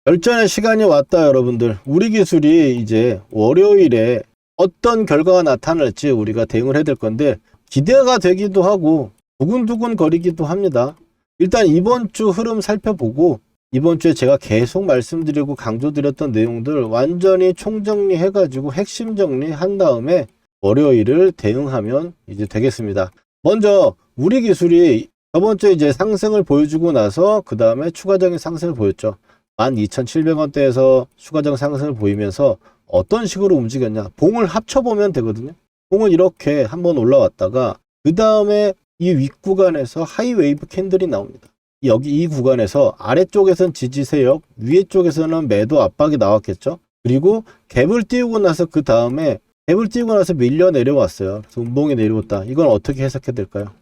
결전의 시간이 왔다, 여러분들. 우리 기술이 이제 월요일에 어떤 결과가 나타날지 우리가 대응을 해야 될 건데 기대가 되기도 하고 두근두근 거리기도 합니다. 일단 이번 주 흐름 살펴보고 이번 주에 제가 계속 말씀드리고 강조드렸던 내용들 완전히 총정리해가지고 핵심 정리한 다음에 월요일을 대응하면 이제 되겠습니다. 먼저 우리 기술이 저번 주에 이제 상승을 보여주고 나서 그 다음에 추가적인 상승을 보였죠. 12,700원대에서 추가적 상승을 보이면서 어떤 식으로 움직였냐. 봉을 합쳐보면 되거든요. 봉은 이렇게 한번 올라왔다가 그 다음에 이 윗구간에서 하이웨이브 캔들이 나옵니다. 여기 이 구간에서 아래쪽에선 지지 세력, 위에 쪽에서는 매도 압박이 나왔겠죠. 그리고 갭을 띄우고 나서 그 다음에 갭을 띄우고 나서 밀려 내려왔어요. 그래서 음봉이 내려왔다. 이건 어떻게 해석해야 될까요?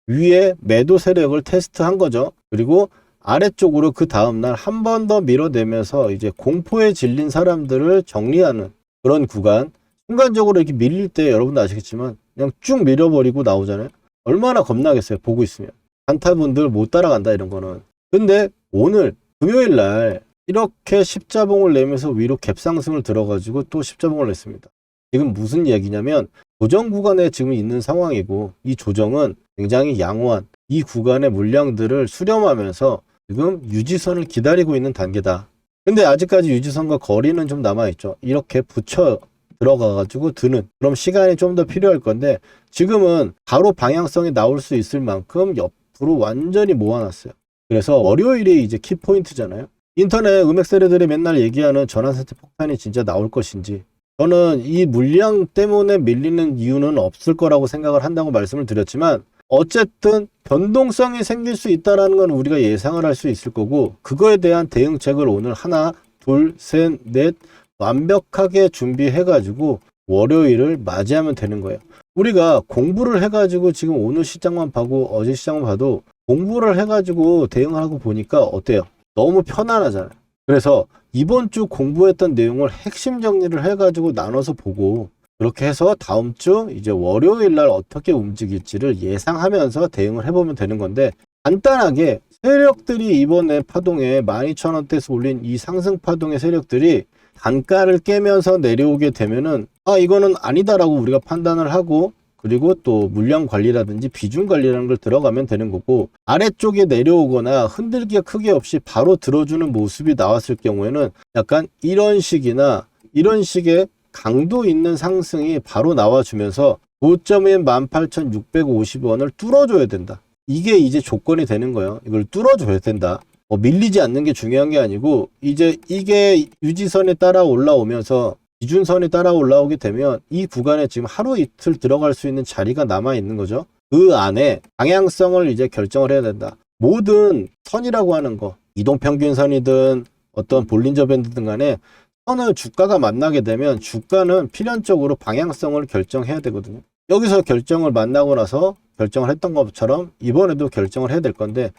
위에 매도 세력을 테스트한 거죠. 그리고 아래쪽으로 그 다음날 한 번 더 밀어내면서 이제 공포에 질린 사람들을 정리하는 그런 구간. 순간적으로 이렇게 밀릴 때 여러분도 아시겠지만 그냥 쭉 밀어버리고 나오잖아요. 얼마나 겁나겠어요. 보고 있으면. 단타분들 못 따라간다 이런 거는. 근데 오늘 금요일 날 이렇게 십자봉을 내면서 위로 갭상승을 들어가지고 또 십자봉을 냈습니다. 지금 무슨 얘기냐면 조정 구간에 지금 있는 상황이고 이 조정은 굉장히 양호한 이 구간의 물량들을 수렴하면서 지금 유지선을 기다리고 있는 단계다. 근데 아직까지 유지선과 거리는 좀 남아있죠. 이렇게 붙여 들어가가지고 드는 그럼 시간이 좀 더 필요할 건데 지금은 바로 방향성이 나올 수 있을 만큼 옆으로 완전히 모아놨어요. 그래서 월요일이 이제 키포인트잖아요. 인터넷 음액 세력들이 맨날 얘기하는 전환세트 폭탄이 진짜 나올 것인지 저는 이 물량 때문에 밀리는 이유는 없을 거라고 생각을 한다고 말씀을 드렸지만 어쨌든 변동성이 생길 수 있다는 건 우리가 예상을 할 수 있을 거고 그거에 대한 대응책을 오늘 하나, 둘, 셋, 넷 완벽하게 준비해가지고 월요일을 맞이하면 되는 거예요. 우리가 공부를 해가지고 지금 오늘 시장만 봐도 어제 시장만 봐도 공부를 해가지고 대응하고 보니까 어때요? 너무 편안하잖아요. 그래서 이번 주 공부했던 내용을 핵심 정리를 해가지고 나눠서 보고 그렇게 해서 다음 주 이제 월요일 날 어떻게 움직일지를 예상하면서 대응을 해보면 되는 건데 간단하게 세력들이 이번에 파동에 12,000원대에서 올린 이 상승 파동의 세력들이 단가를 깨면서 내려오게 되면은 이거는 아니다라고 우리가 판단을 하고 그리고 또 물량 관리라든지 비중 관리라는 걸 들어가면 되는 거고 아래쪽에 내려오거나 흔들기가 크게 없이 바로 들어주는 모습이 나왔을 경우에는 약간 이런 식이나 이런 식의 강도 있는 상승이 바로 나와주면서 고점인 18,650원을 뚫어줘야 된다. 이게 이제 조건이 되는 거예요. 이걸 뚫어줘야 된다. 밀리지 않는 게 중요한 게 아니고 이제 이게 유지선에 따라 올라오면서 기준선에 따라 올라오게 되면 이 구간에 지금 하루 이틀 들어갈 수 있는 자리가 남아 있는 거죠. 그 안에 방향성을 이제 결정을 해야 된다. 모든 선이라고 하는 거 이동평균선이든 어떤 볼린저 밴드든 간에 선을 주가가 만나게 되면 주가는 필연적으로 방향성을 결정해야 되거든요. 여기서 결정을 만나고 나서 결정을 했던 것처럼 이번에도 결정을 해야 될 건데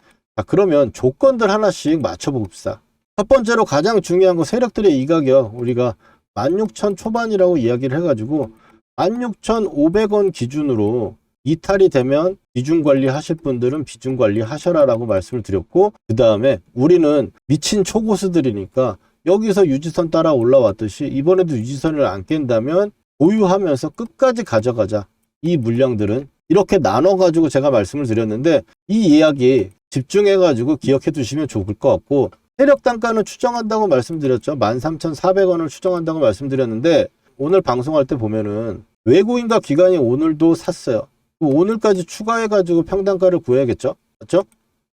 그러면 조건들 하나씩 맞춰봅시다. 첫 번째로 가장 중요한 거 세력들의 이 가격 우리가 16,000 초반이라고 이야기를 해가지고 16,500원 기준으로 이탈이 되면 비중 관리 하실 분들은 비중 관리 하셔라 라고 말씀을 드렸고 그 다음에 우리는 미친 초고수들이니까 여기서 유지선 따라 올라왔듯이 이번에도 유지선을 안 깬다면 보유하면서 끝까지 가져가자. 이 물량들은 이렇게 나눠가지고 제가 말씀을 드렸는데 이 이야기 집중해가지고 기억해 두시면 좋을 것 같고 세력 단가는 추정한다고 말씀드렸죠. 13,400원을 추정한다고 말씀드렸는데 오늘 방송할 때 보면은 외국인과 기관이 오늘도 샀어요. 오늘까지 추가해가지고 평단가를 구해야겠죠. 맞죠?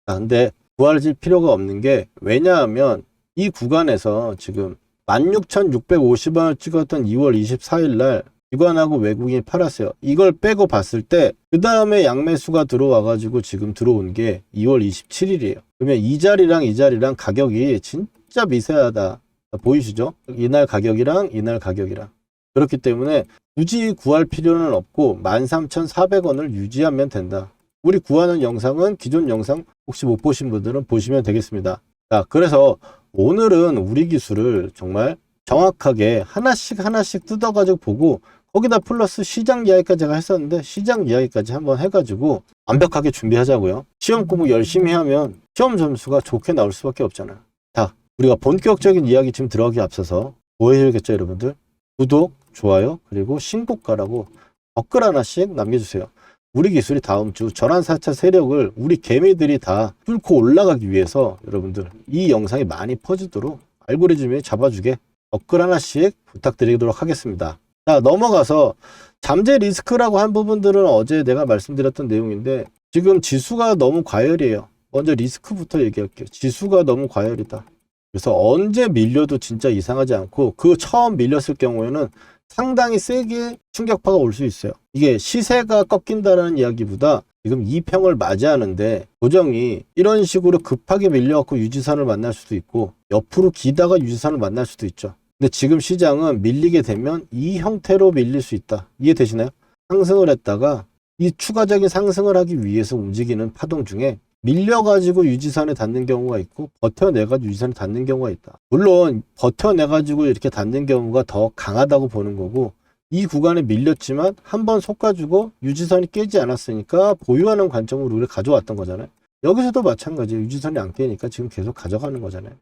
근데 구할 필요가 없는 게 왜냐하면 이 구간에서 지금 16,650원을 찍었던 2월 24일 날 기관하고 외국인이 팔았어요. 이걸 빼고 봤을 때 그 다음에 양매수가 들어와가지고 지금 들어온 게 2월 27일이에요. 그러면 이 자리랑 가격이 진짜 미세하다. 보이시죠? 이날 가격이랑 이날 가격이랑. 그렇기 때문에 굳이 구할 필요는 없고 13,400원을 유지하면 된다. 우리 구하는 영상은 기존 영상 혹시 못 보신 분들은 보시면 되겠습니다. 자, 그래서 오늘은 우리 기술을 정말 정확하게 하나씩 뜯어가지고 보고 거기다 플러스 시장 이야기까지 제가 했었는데 시장 이야기까지 한번 해가지고 완벽하게 준비하자고요. 시험 공부 열심히 하면 시험 점수가 좋게 나올 수밖에 없잖아요. 자, 우리가 본격적인 이야기 지금 들어가기 앞서서 뭐 해야겠죠, 여러분들? 구독, 좋아요, 그리고 신고가라고 댓글 하나씩 남겨주세요. 우리 기술이 다음 주 전환 4차 세력을 우리 개미들이 다 뚫고 올라가기 위해서 여러분들 이 영상이 많이 퍼지도록 알고리즘이 잡아주게 댓글 하나씩 부탁드리도록 하겠습니다. 자, 넘어가서 잠재 리스크라고 한 부분들은 어제 내가 말씀드렸던 내용인데 지금 지수가 너무 과열이에요. 먼저 리스크부터 얘기할게요. 지수가 너무 과열이다. 그래서 언제 밀려도 진짜 이상하지 않고 그 처음 밀렸을 경우에는 상당히 세게 충격파가 올 수 있어요. 이게 시세가 꺾인다는 이야기보다 지금 이평을 맞이하는데 고정이 이런 식으로 급하게 밀려갖고 유지선을 만날 수도 있고 옆으로 기다가 유지선을 만날 수도 있죠. 근데 지금 시장은 밀리게 되면 이 형태로 밀릴 수 있다. 이해되시나요? 상승을 했다가 이 추가적인 상승을 하기 위해서 움직이는 파동 중에 밀려가지고 유지선에 닿는 경우가 있고 버텨내가지고 유지선에 닿는 경우가 있다. 물론 버텨내가지고 이렇게 닿는 경우가 더 강하다고 보는 거고 이 구간에 밀렸지만 한번 속아주고 유지선이 깨지 않았으니까 보유하는 관점으로 우리가 가져왔던 거잖아요. 여기서도 마찬가지예요. 유지선이 안 깨니까 지금 계속 가져가는 거잖아요.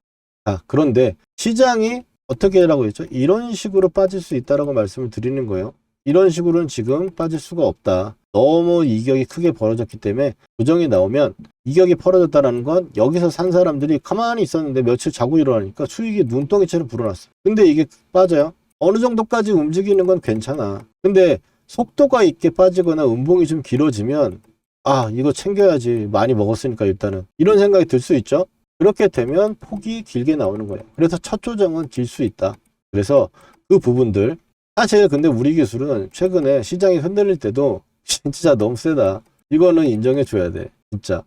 자, 그런데 시장이 어떻게 하라고 했죠? 이런 식으로 빠질 수 있다라고 말씀을 드리는 거예요. 이런 식으로는 지금 빠질 수가 없다. 너무 이격이 크게 벌어졌기 때문에 고정이 나오면 이격이 벌어졌다는 건 여기서 산 사람들이 가만히 있었는데 며칠 자고 일어나니까 수익이 눈덩이처럼 불어났어. 근데 이게 빠져요. 어느 정도까지 움직이는 건 괜찮아. 근데 속도가 있게 빠지거나 음봉이 좀 길어지면 아, 이거 챙겨야지. 많이 먹었으니까 일단은. 이런 생각이 들 수 있죠. 그렇게 되면 폭이 길게 나오는 거예요. 그래서 첫 조정은 길 수 있다. 그래서 그 부분들 사실 근데 우리 기술은 최근에 시장이 흔들릴 때도 진짜 너무 세다. 이거는 인정해 줘야 돼. 진짜.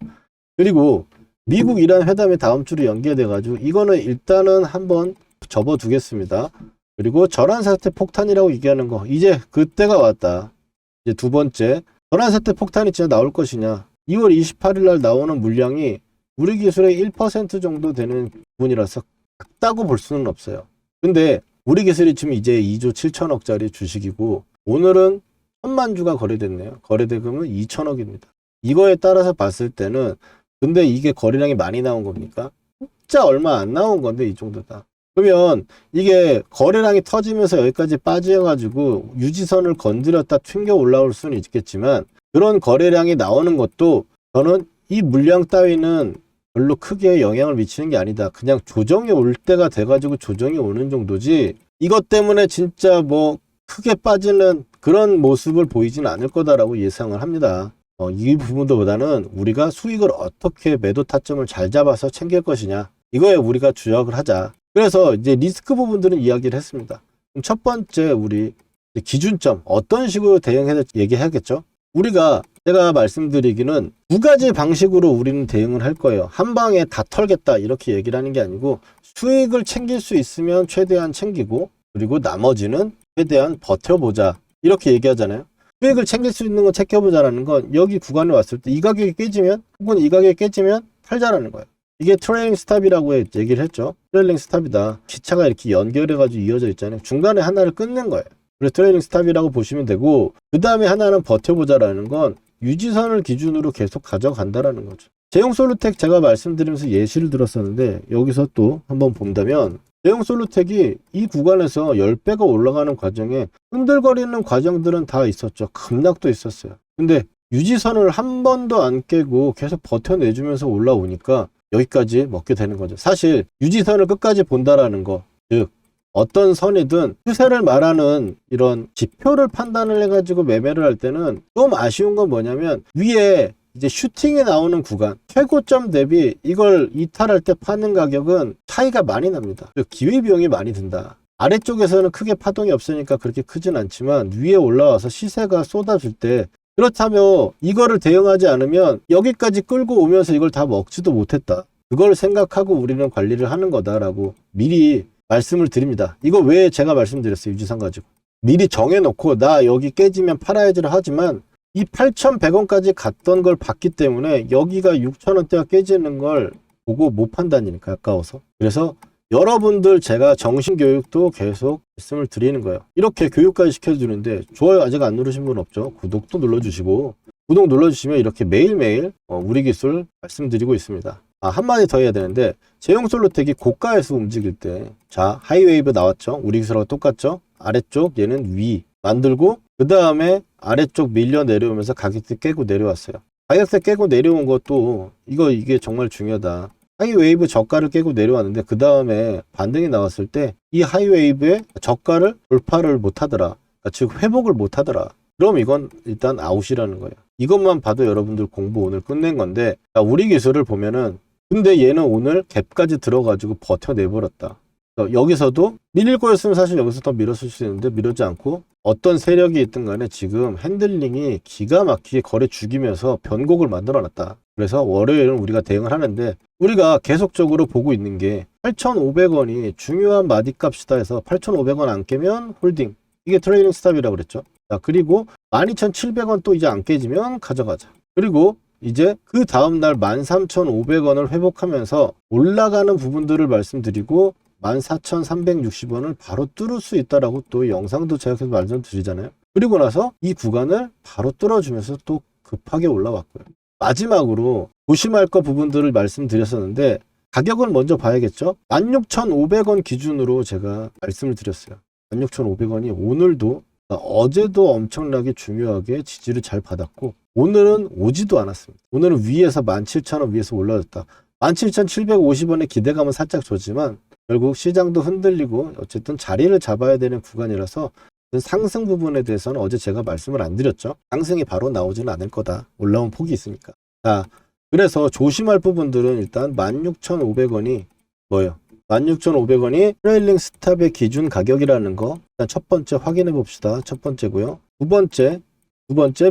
그리고 미국 이란 회담이 다음 주로 연계돼 가지고 이거는 일단은 한번 접어두겠습니다. 그리고 전환 사태 폭탄이라고 얘기하는 거 이제 그때가 왔다. 이제 두 번째 전환 사태 폭탄이 진짜 나올 것이냐. 2월 28일 날 나오는 물량이 우리 기술의 1% 정도 되는 부분이라서 작다고 볼 수는 없어요. 근데 우리 기술이 지금 이제 2조 7천억짜리 주식이고 오늘은 1,000만 주가 거래됐네요. 거래대금은 2천억입니다. 이거에 따라서 봤을 때는 근데 이게 거래량이 많이 나온 겁니까? 진짜 얼마 안 나온 건데 이 정도다. 그러면 이게 거래량이 터지면서 여기까지 빠져가지고 유지선을 건드렸다 튕겨 올라올 수는 있겠지만 그런 거래량이 나오는 것도 저는 이 물량 따위는 별로 크게 영향을 미치는 게 아니다. 그냥 조정이 올 때가 돼가지고 조정이 오는 정도지 이것 때문에 진짜 뭐 크게 빠지는 그런 모습을 보이지는 않을 거다라고 예상을 합니다. 이 부분보다는 우리가 수익을 어떻게 매도 타점을 잘 잡아서 챙길 것이냐 이거에 우리가 주력을 하자. 그래서 이제 리스크 부분들은 이야기를 했습니다. 그럼 첫 번째 우리 기준점 어떤 식으로 대응해야 될지 얘기해야겠죠. 우리가 제가 말씀드리기는 두 가지 방식으로 우리는 대응을 할 거예요. 한 방에 다 털겠다 이렇게 얘기를 하는 게 아니고 수익을 챙길 수 있으면 최대한 챙기고 그리고 나머지는 최대한 버텨보자 이렇게 얘기하잖아요. 수익을 챙길 수 있는 건 챙겨보자라는 건 여기 구간에 왔을 때 이 가격이 깨지면 혹은 이 가격이 깨지면 팔자라는 거예요. 이게 트레일링 스탑이라고 얘기를 했죠. 트레일링 스탑이다. 기차가 이렇게 연결해가지고 이어져 있잖아요. 중간에 하나를 끊는 거예요. 그래서 트레일링 스탑이라고 보시면 되고 그 다음에 하나는 버텨보자라는 건 유지선을 기준으로 계속 가져간다라는 거죠. 제용솔루텍 제가 말씀드리면서 예시를 들었었는데 여기서 또 한번 본다면 제용솔루텍이 이 구간에서 10배가 올라가는 과정에 흔들거리는 과정들은 다 있었죠. 급락도 있었어요. 근데 유지선을 한 번도 안 깨고 계속 버텨내주면서 올라오니까 여기까지 먹게 되는 거죠. 사실 유지선을 끝까지 본다라는 거, 즉 어떤 선이든 추세를 말하는 이런 지표를 판단을 해가지고 매매를 할 때는 좀 아쉬운 건 뭐냐면 위에 이제 슈팅이 나오는 구간 최고점 대비 이걸 이탈할 때 파는 가격은 차이가 많이 납니다. 기회비용이 많이 든다. 아래쪽에서는 크게 파동이 없으니까 그렇게 크진 않지만 위에 올라와서 시세가 쏟아질 때 그렇다면 이거를 대응하지 않으면 여기까지 끌고 오면서 이걸 다 먹지도 못했다. 그걸 생각하고 우리는 관리를 하는 거다라고 미리 말씀을 드립니다. 이거 왜 제가 말씀드렸어요. 유지선 가지고. 미리 정해놓고 나 여기 깨지면 팔아야지를 하지만 이 8,100원까지 갔던 걸 봤기 때문에 여기가 6,000원대가 깨지는 걸 보고 못 판단이니까 아까워서. 그래서 여러분들 제가 정신교육도 계속 말씀을 드리는 거예요. 이렇게 교육까지 시켜주는데 좋아요 아직 안 누르신 분 없죠? 구독도 눌러주시고 구독 눌러주시면 이렇게 매일매일 우리 기술 말씀드리고 있습니다. 한마디 더 해야 되는데, 제형솔루텍이 고가에서 움직일 때, 자, 하이웨이브 나왔죠? 우리 기술하고 똑같죠? 아래쪽, 얘는 위 만들고, 그 다음에 아래쪽 밀려 내려오면서 가격대 깨고 내려왔어요. 가격대 깨고 내려온 것도, 이게 정말 중요하다. 하이웨이브 저가를 깨고 내려왔는데, 그 다음에 반등이 나왔을 때, 이 하이웨이브의 저가를 돌파를 못 하더라. 그러니까 즉, 회복을 못 하더라. 그럼 이건 일단 아웃이라는 거예요. 이것만 봐도 여러분들 공부 오늘 끝낸 건데, 우리 기술을 보면은, 근데 얘는 오늘 갭까지 들어가지고 버텨내버렸다. 여기서도 밀릴 거였으면 사실 여기서 더 밀었을 수 있는데 밀지 않고, 어떤 세력이 있든 간에 지금 핸들링이 기가 막히게 거래 죽이면서 변곡을 만들어놨다. 그래서 월요일은 우리가 대응을 하는데, 우리가 계속적으로 보고 있는 게 8,500원이 중요한 마디값이다 해서 8,500원 안 깨면 홀딩. 이게 트레이딩 스탑이라고 그랬죠. 자, 그리고 12,700원 또 이제 안 깨지면 가져가자. 그리고 이제 그 다음날 13,500원을 회복하면서 올라가는 부분들을 말씀드리고 14,360원을 바로 뚫을 수 있다라고 또 영상도 제가 계속 말씀드리잖아요. 그리고 나서 이 구간을 바로 뚫어주면서 또 급하게 올라왔고요. 마지막으로 조심할 거 부분들을 말씀드렸었는데, 가격을 먼저 봐야겠죠. 16,500원 기준으로 제가 말씀을 드렸어요. 16,500원이 오늘도, 어제도 엄청나게 중요하게 지지를 잘 받았고, 오늘은 오지도 않았습니다. 오늘은 위에서 17,000원 위에서 올라졌다. 17,750원의 기대감은 살짝 줬지만 결국 시장도 흔들리고 어쨌든 자리를 잡아야 되는 구간이라서 상승 부분에 대해서는 어제 제가 말씀을 안 드렸죠. 상승이 바로 나오지는 않을 거다. 올라온 폭이 있으니까. 자, 그래서 조심할 부분들은 일단 16,500원이 뭐예요? 16,500원이 트레일링 스탑의 기준 가격이라는 거 일단 첫 번째 확인해 봅시다. 첫 번째고요. 두 번째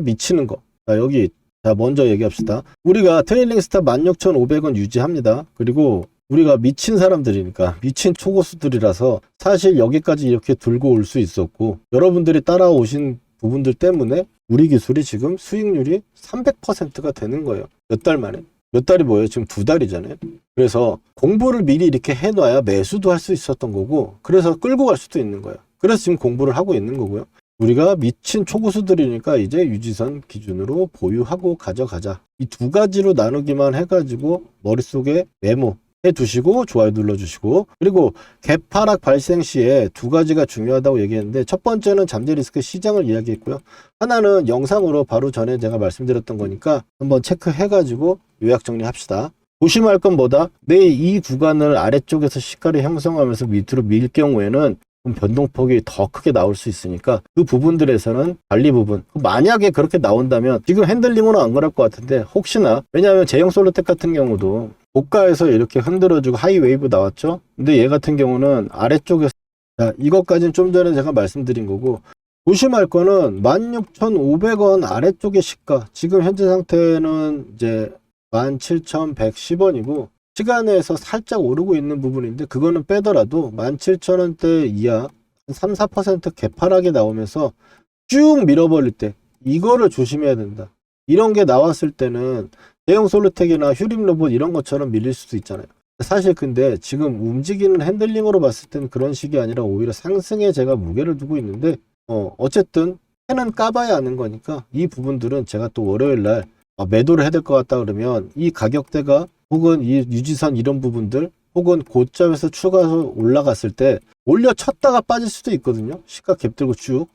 미치는 거. 자, 여기 먼저 얘기합시다. 우리가 트레일링 스탑 16,500원 유지합니다. 그리고 우리가 미친 사람들이니까, 미친 초고수들이라서 사실 여기까지 이렇게 들고 올 수 있었고, 여러분들이 따라오신 부분들 때문에 우리 기술이 지금 수익률이 300%가 되는 거예요. 몇 달 만에. 몇 달이 뭐예요? 지금 2달이잖아요. 그래서 공부를 미리 이렇게 해놔야 매수도 할 수 있었던 거고, 그래서 끌고 갈 수도 있는 거예요. 그래서 지금 공부를 하고 있는 거고요. 우리가 미친 초고수들이니까 이제 유지선 기준으로 보유하고 가져가자. 이 두 가지로 나누기만 해가지고 머릿속에 메모 해두시고 좋아요 눌러주시고, 그리고 갭하락 발생 시에 두 가지가 중요하다고 얘기했는데, 첫 번째는 잠재 리스크 시장을 이야기했고요. 하나는 영상으로 바로 전에 제가 말씀드렸던 거니까 한번 체크해가지고 요약 정리합시다. 조심할 건 뭐다? 내 이 구간을 아래쪽에서 시가를 형성하면서 밑으로 밀 경우에는 변동폭이 더 크게 나올 수 있으니까 그 부분들에서는 관리 부분, 만약에 그렇게 나온다면 지금 핸들링으로 안 그럴 것 같은데 혹시나, 왜냐하면 제형 솔루텍 같은 경우도 고가에서 이렇게 흔들어주고 하이웨이브 나왔죠. 근데 얘 같은 경우는 아래쪽에서, 자, 이것까지는 좀 전에 제가 말씀드린 거고, 조심할 거는 16,500원 아래쪽의 시가, 지금 현재 상태는 이제 17,110원이고 시간에서 살짝 오르고 있는 부분인데, 그거는 빼더라도 17,000원대 이하 3-4% 개파락이 나오면서 쭉 밀어버릴 때 이거를 조심해야 된다. 이런 게 나왔을 때는 대형 솔루텍이나 휴림 로봇 이런 것처럼 밀릴 수도 있잖아요. 사실 근데 지금 움직이는 핸들링으로 봤을 때는 그런 식이 아니라 오히려 상승에 제가 무게를 두고 있는데, 어쨌든 해는 까봐야 아는 거니까 이 부분들은 제가 또 월요일날 매도를 해야 될 것 같다 그러면 이 가격대가 혹은 이 유지선 이런 부분들 혹은 고점에서 추가해서 올라갔을 때 올려쳤다가 빠질 수도 있거든요. 시가 갭 들고 쭉.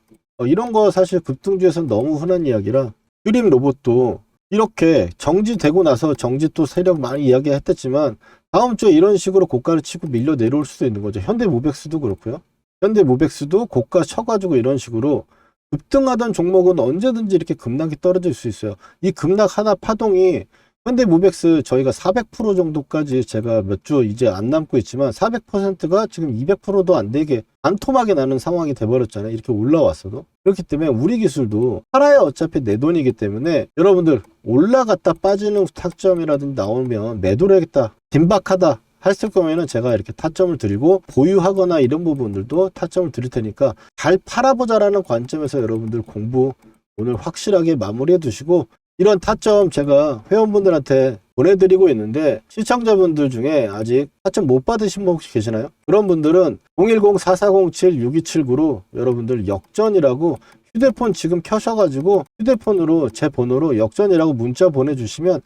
이런 거 사실 급등주에서는 너무 흔한 이야기라, 휴림 로봇도 이렇게 정지되고 나서, 정지 또 세력 많이 이야기했댔지만 다음 주에 이런 식으로 고가를 치고 밀려 내려올 수도 있는 거죠. 현대모백스도 그렇고요. 현대모백스도 고가 쳐가지고 이런 식으로 급등하던 종목은 언제든지 이렇게 급락이 떨어질 수 있어요. 이 급락 하나 파동이 현대모백스 저희가 400% 정도까지 제가 몇 주 이제 안 남고 있지만 400%가 지금 200%도 안 되게 반토막이 나는 상황이 돼버렸잖아요. 이렇게 올라왔어도. 그렇기 때문에 우리 기술도 팔아야 어차피 내 돈이기 때문에 여러분들 올라갔다 빠지는 타점이라든지 나오면 매도를 하겠다, 긴박하다 했을 거면은 제가 이렇게 타점을 드리고 보유하거나 이런 부분들도 타점을 드릴 테니까 잘 팔아보자라는 관점에서 여러분들 공부 오늘 확실하게 마무리해 두시고, 이런 타점 제가 회원분들한테 보내드리고 있는데 시청자분들 중에 아직 타점 못 받으신 분 혹시 계시나요? 그런 분들은 010-4407-6279로 여러분들 역전이라고 휴대폰 지금 켜셔가지고 휴대폰으로 제 번호로 역전이라고 문자 보내주시면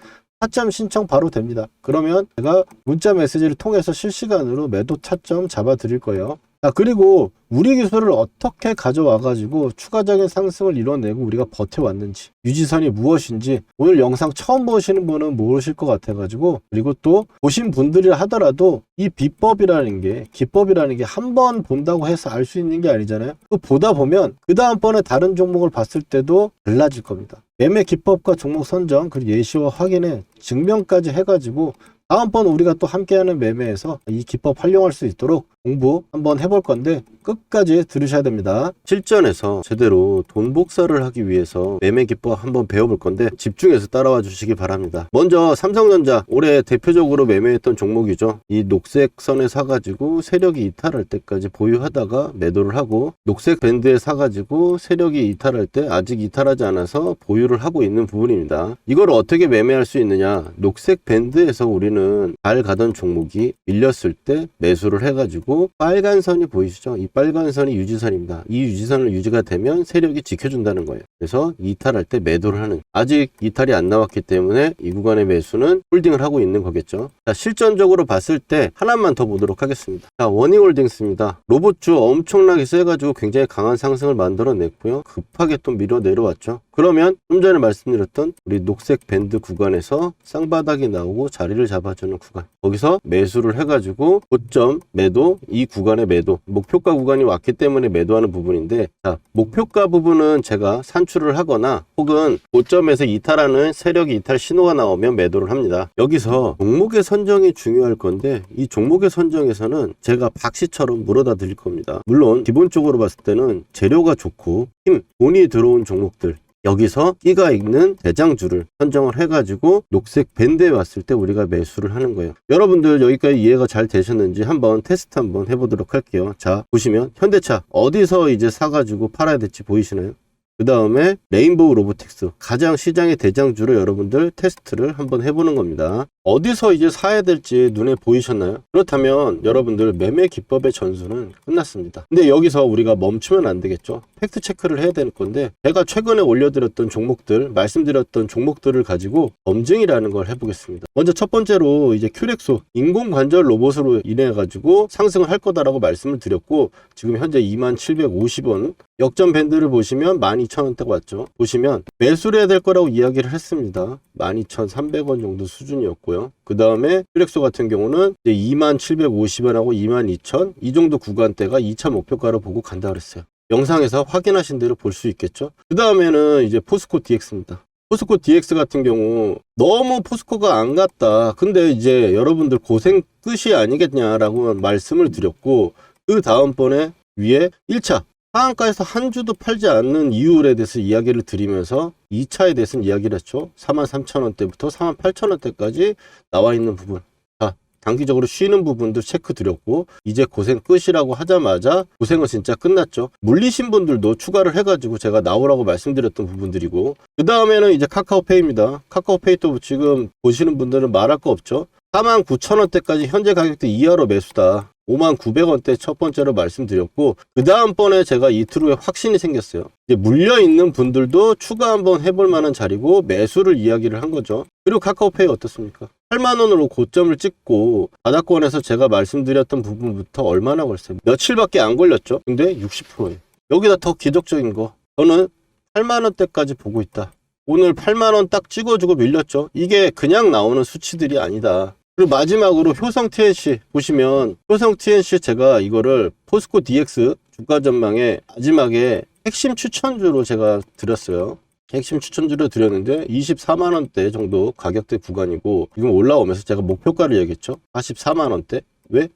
타점 신청 바로 됩니다. 그러면 제가 문자 메시지를 통해서 실시간으로 매도 타점 잡아 드릴 거예요. 자, 그리고 우리 기술을 어떻게 가져와 가지고 추가적인 상승을 이뤄내고 우리가 버텨왔는지, 유지선이 무엇인지 오늘 영상 처음 보시는 분은 모르실 것 같아 가지고, 그리고 또 보신 분들이 하더라도 이 비법이라는 게, 기법이라는 게 한 번 본다고 해서 알 수 있는 게 아니잖아요. 또 보다 보면 그 다음번에 다른 종목을 봤을 때도 달라질 겁니다. 매매 기법과 종목 선정, 그리고 예시와 확인에 증명까지 해가지고 다음번 우리가 또 함께하는 매매에서 이 기법 활용할 수 있도록 공부 한번 해볼 건데 끝까지 들으셔야 됩니다. 실전에서 제대로 돈 복사를 하기 위해서 매매 기법 한번 배워볼 건데 집중해서 따라와 주시기 바랍니다. 먼저 삼성전자 올해 대표적으로 매매했던 종목이죠. 이 녹색 선에 사가지고 세력이 이탈할 때까지 보유하다가 매도를 하고, 녹색 밴드에 사가지고 세력이 이탈할 때 아직 이탈하지 않아서 보유를 하고 있는 부분입니다. 이걸 어떻게 매매할 수 있느냐, 녹색 밴드에서 우리는 잘 가던 종목이 밀렸을 때 매수를 해가지고, 빨간 선이 보이시죠? 이 빨간 선이 유지선입니다. 이 유지선을 유지가 되면 세력이 지켜준다는 거예요. 그래서 이탈할 때 매도를 하는, 아직 이탈이 안 나왔기 때문에 이 구간의 매수는 홀딩을 하고 있는 거겠죠. 자, 실전적으로 봤을 때 하나만 더 보도록 하겠습니다. 자, 원익홀딩스입니다. 로봇주 엄청나게 세가지고 굉장히 강한 상승을 만들어냈고요. 급하게 또 밀어 내려왔죠. 그러면 좀 전에 말씀드렸던 우리 녹색 밴드 구간에서 쌍바닥이 나오고 자리를 잡아주는 구간, 거기서 매수를 해가지고 고점 매도, 이 구간의 매도, 목표가 구간이 왔기 때문에 매도하는 부분인데, 자, 목표가 부분은 제가 산출을 하거나 혹은 고점에서 이탈하는 세력이 이탈 신호가 나오면 매도를 합니다. 여기서 종목의 선정이 중요할 건데, 이 종목의 선정에서는 제가 박씨처럼 물어다 드릴 겁니다. 물론 기본적으로 봤을 때는 재료가 좋고 힘, 돈이 들어온 종목들, 여기서 끼가 있는 대장주를 선정을 해가지고 녹색 밴드에 왔을 때 우리가 매수를 하는 거예요. 여러분들 여기까지 이해가 잘 되셨는지 한번 테스트 한번 해보도록 할게요. 자, 보시면 현대차 어디서 이제 사가지고 팔아야 될지 보이시나요? 그 다음에 레인보우 로보틱스, 가장 시장의 대장주로 여러분들 테스트를 한번 해보는 겁니다. 어디서 이제 사야 될지 눈에 보이셨나요? 그렇다면 여러분들 매매 기법의 전수는 끝났습니다. 근데 여기서 우리가 멈추면 안 되겠죠. 팩트 체크를 해야 될 건데, 제가 최근에 올려드렸던 종목들, 말씀드렸던 종목들을 가지고 검증이라는 걸 해보겠습니다. 먼저 첫 번째로 이제 큐렉소, 인공관절 로봇으로 인해 가지고 상승을 할 거다라고 말씀을 드렸고, 지금 현재 2750원, 역전 밴드를 보시면 12,000원대가 왔죠. 보시면 매수를 해야 될 거라고 이야기를 했습니다. 12,300원 정도 수준이었고요. 그 다음에 큐렉소 같은 경우는 이제 2750원하고 22,000, 이 정도 구간대가 2차 목표가로 보고 간다 그랬어요. 영상에서 확인하신 대로 볼 수 있겠죠. 그 다음에는 이제 포스코 DX입니다. 포스코 DX 같은 경우 너무 포스코가 안 갔다. 근데 이제 여러분들 고생 끝이 아니겠냐라고 말씀을 드렸고, 그 다음번에 위에 1차 하한가에서 한 주도 팔지 않는 이유에 대해서 이야기를 드리면서 2차에 대해서는 이야기를 했죠. 43,000원대부터 48,000원대까지 나와 있는 부분, 자, 단기적으로 쉬는 부분도 체크 드렸고, 이제 고생 끝이라고 하자마자 고생은 진짜 끝났죠. 물리신 분들도 추가를 해가지고 제가 나오라고 말씀드렸던 부분들이고, 그 다음에는 이제 카카오페이입니다. 카카오페이도 지금 보시는 분들은 말할 거 없죠. 49,000원대까지 현재 가격대 이하로 매수다. 59,000원대 첫 번째로 말씀드렸고, 그 다음번에 제가 이틀 후에 확신이 생겼어요. 이제 물려있는 분들도 추가 한번 해볼 만한 자리고 매수를 이야기를 한 거죠. 그리고 카카오페이 어떻습니까? 8만원으로 고점을 찍고 바닥권에서 제가 말씀드렸던 부분부터 얼마나 걸렸어요? 며칠밖에 안 걸렸죠. 근데 60%예요. 여기다 더 기적적인 거, 저는 8만원대까지 보고 있다. 오늘 8만원 딱 찍어주고 밀렸죠. 이게 그냥 나오는 수치들이 아니다. 그리고 마지막으로 효성 TNC 보시면, 효성 TNC 제가 이거를 포스코 DX 주가 전망에 마지막에 핵심 추천주로 제가 드렸어요. 핵심 추천주로 드렸는데 24만원대 정도 가격대 구간이고, 지금 올라오면서 제가 목표가를 얘기했죠. 44만원대. 왜?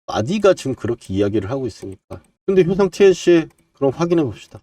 아디가 지금 그렇게 이야기를 하고 있으니까. 근데 효성 TNC 그럼 확인해 봅시다.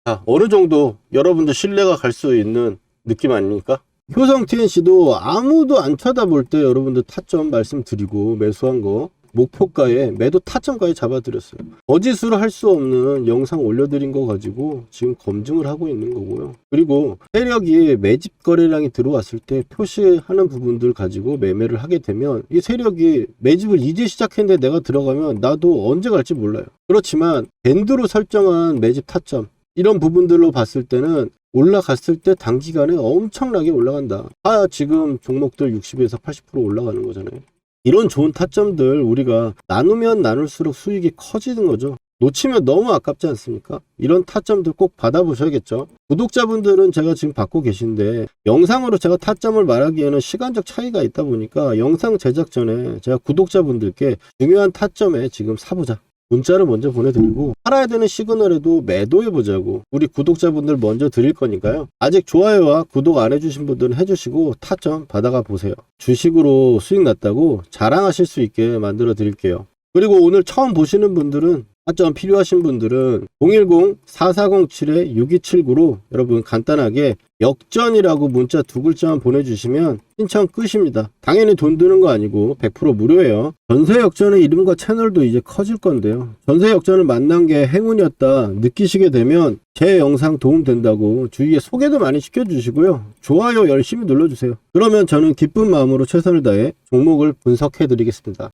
자, 어느 정도 여러분들 신뢰가 갈 수 있는 느낌 아닙니까? 효성 TNC도 아무도 안 쳐다볼 때 여러분들 타점 말씀드리고 매수한 거 목표가에 매도 타점까지 잡아드렸어요. 거짓으로 할 수 없는 영상 올려드린 거 가지고 지금 검증을 하고 있는 거고요. 그리고 세력이 매집 거래량이 들어왔을 때 표시하는 부분들 가지고 매매를 하게 되면, 이 세력이 매집을 이제 시작했는데 내가 들어가면 나도 언제 갈지 몰라요. 그렇지만 밴드로 설정한 매집 타점, 이런 부분들로 봤을 때는 올라갔을 때 단기간에 엄청나게 올라간다. 지금 종목들 60에서 80% 올라가는 거잖아요. 이런 좋은 타점들 우리가 나누면 나눌수록 수익이 커지는 거죠. 놓치면 너무 아깝지 않습니까? 이런 타점들 꼭 받아보셔야겠죠. 구독자분들은 제가 지금 받고 계신데 영상으로 제가 타점을 말하기에는 시간적 차이가 있다 보니까 영상 제작 전에 제가 구독자분들께 중요한 타점에 지금 사보자 문자를 먼저 보내드리고, 팔아야 되는 시그널에도 매도해보자고 우리 구독자분들 먼저 드릴 거니까요. 아직 좋아요와 구독 안 해주신 분들은 해주시고 타점 받아가 보세요. 주식으로 수익 났다고 자랑하실 수 있게 만들어 드릴게요. 그리고 오늘 처음 보시는 분들은, 타점 필요하신 분들은 010-4407-6279로 여러분 간단하게 역전이라고 문자 2글자만 보내주시면 신청 끝입니다. 당연히 돈 드는 거 아니고 100% 무료예요. 전세 역전의 이름과 채널도 이제 커질 건데요. 전세 역전을 만난 게 행운이었다 느끼시게 되면 제 영상 도움된다고 주위에 소개도 많이 시켜주시고요. 좋아요 열심히 눌러주세요. 그러면 저는 기쁜 마음으로 최선을 다해 종목을 분석해 드리겠습니다.